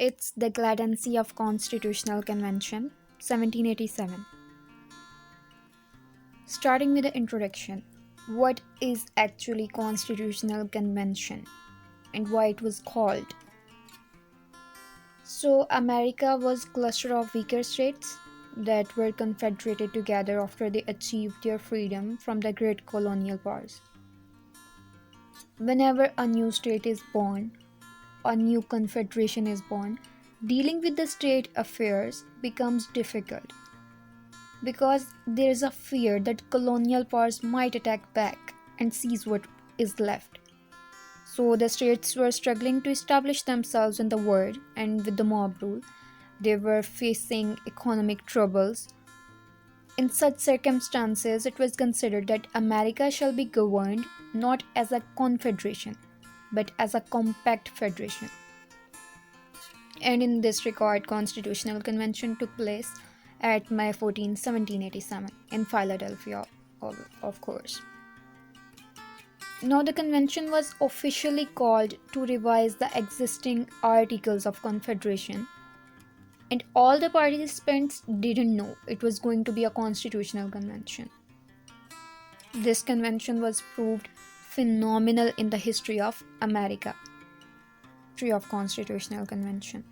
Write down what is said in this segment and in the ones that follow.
It's the Decladancy of Constitutional Convention, 1787. Starting with the introduction, what is actually Constitutional Convention and why it was called? So, America was a cluster of weaker states that were confederated together after they achieved their freedom from the great colonial powers. Whenever a new state is born, a new confederation is born, dealing with the state affairs becomes difficult because there is a fear that colonial powers might attack back and seize what is left. So the states were struggling to establish themselves in the world, and with the mob rule, they were facing economic troubles. In such circumstances, it was considered that America shall be governed not as a confederation, but as a compact federation. And in this regard, Constitutional Convention took place at May 14, 1787 in Philadelphia, of course. Now, the convention was officially called to revise the existing Articles of Confederation, and all the participants didn't know it was going to be a constitutional convention. This convention was proved phenomenal in the history of America, history of Constitutional Convention.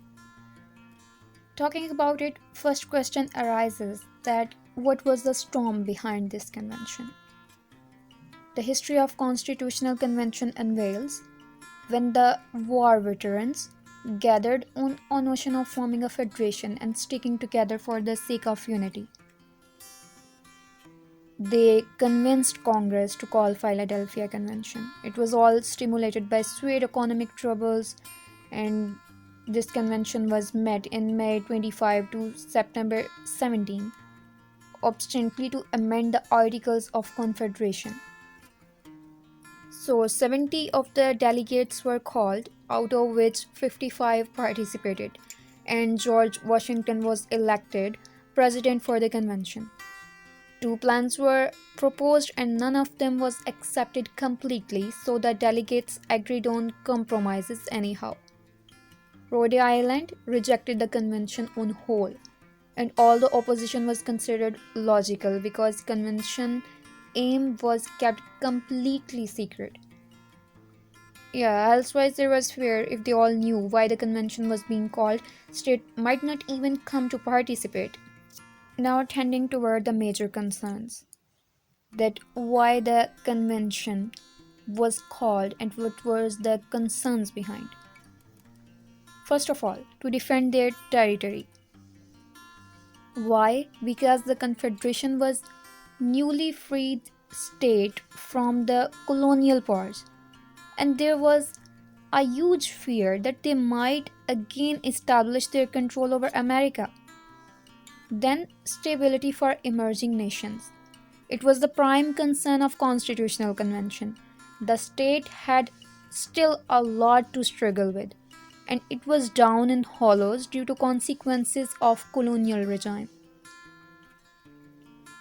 Talking about it, first question arises that what was the storm behind this convention? The history of Constitutional Convention unveils when the war veterans gathered on a notion of forming a federation and sticking together for the sake of unity. They convinced Congress to call Philadelphia Convention. It was all stimulated by severe economic troubles, and this convention was met in May 25 to September 17, obstinately to amend the Articles of Confederation. So 70 of the delegates were called, out of which 55 participated, and George Washington was elected president for the convention. Two plans were proposed and none of them was accepted completely, so the delegates agreed on compromises anyhow. Rhode Island rejected the convention on whole, and all the opposition was considered logical because convention aim was kept completely secret. Yeah, elsewise there was fear if they all knew why the convention was being called, state might not even come to participate. Now tending toward the major concerns, that why the convention was called and what was the concerns behind. First of all, to defend their territory. Why? Because the confederation was newly freed state from the colonial powers, and there was a huge fear that they might again establish their control over America. Then, stability for emerging nations. It was the prime concern of Constitutional Convention. The state had still a lot to struggle with, and it was down in hollows due to consequences of colonial regime.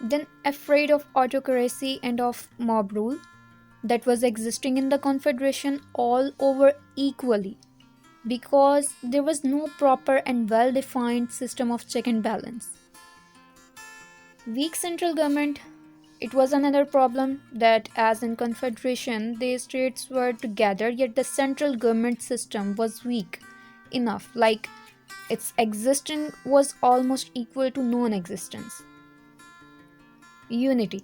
Then, afraid of autocracy and of mob rule that was existing in the Confederation all over equally, because there was no proper and well defined system of check and balance. Weak central government. It was another problem that, as in Confederation, the states were together, yet the central government system was weak enough, like its existence was almost equal to non existence. Unity.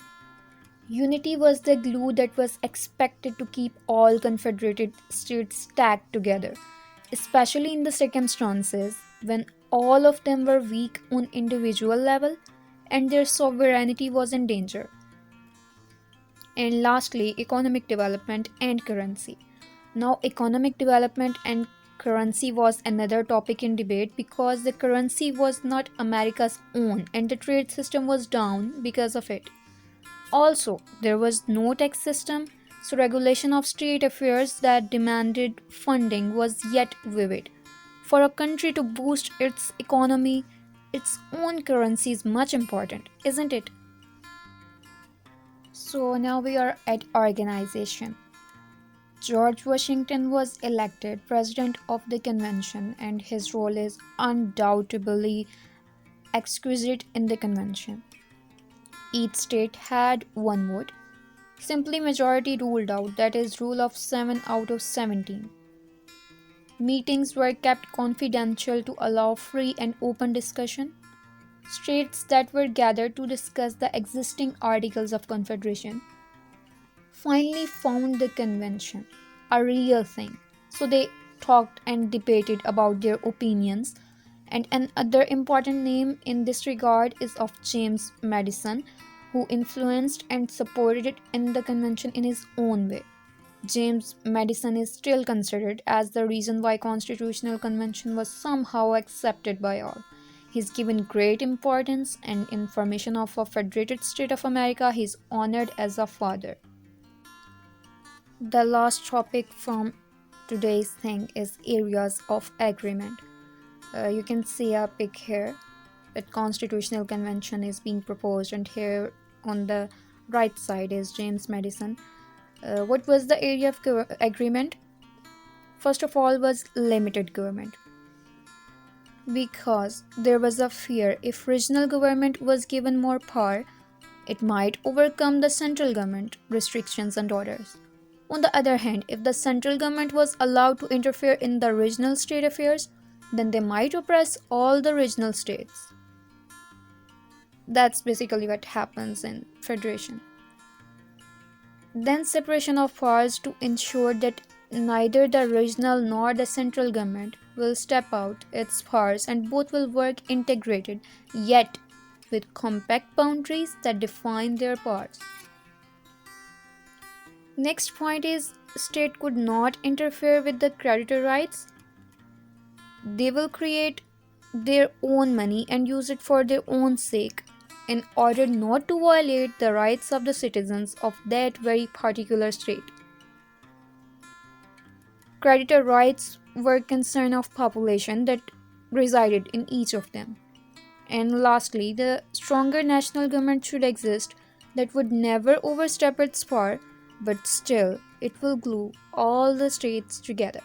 Unity was the glue that was expected to keep all confederated states stacked together, especially in the circumstances when all of them were weak on individual level and their sovereignty was in danger. And lastly, economic development and currency. Now, economic development and currency was another topic in debate because the currency was not America's own and the trade system was down because of it. Also, there was no tax system, so regulation of state affairs that demanded funding was yet vivid. For a country to boost its economy, its own currency is much important, isn't it? So now we are at organization. George Washington was elected president of the convention, and his role is undoubtedly exquisite in the convention. Each state had one vote. Simply majority ruled out, that is, rule of 7 out of 17. Meetings were kept confidential to allow free and open discussion. States that were gathered to discuss the existing Articles of Confederation finally found the convention a real thing. So they talked and debated about their opinions. And another important name in this regard is of James Madison, who influenced and supported it in the convention in his own way. James Madison is still considered as the reason why Constitutional Convention was somehow accepted by all. He's given great importance and information of a federated state of America. He's honored as a father. The last topic from today's thing is areas of agreement. You can see a pic here that Constitutional Convention is being proposed, and here on the right side is James Madison. What was the area of agreement? First of all was limited government, because there was a fear if regional government was given more power, it might overcome the central government restrictions and orders. On the other hand, if the central government was allowed to interfere in the regional state affairs, then they might oppress all the regional states. That's basically what happens in federation. Then separation of powers to ensure that neither the regional nor the central government will step out its powers, and both will work integrated, yet with compact boundaries that define their powers. Next point is state could not interfere with the creditor rights. They will create their own money and use it for their own sake in order not to violate the rights of the citizens of that very particular state. Creditor rights were concern of population that resided in each of them. And lastly, the stronger national government should exist that would never overstep its power, but still it will glue all the states together.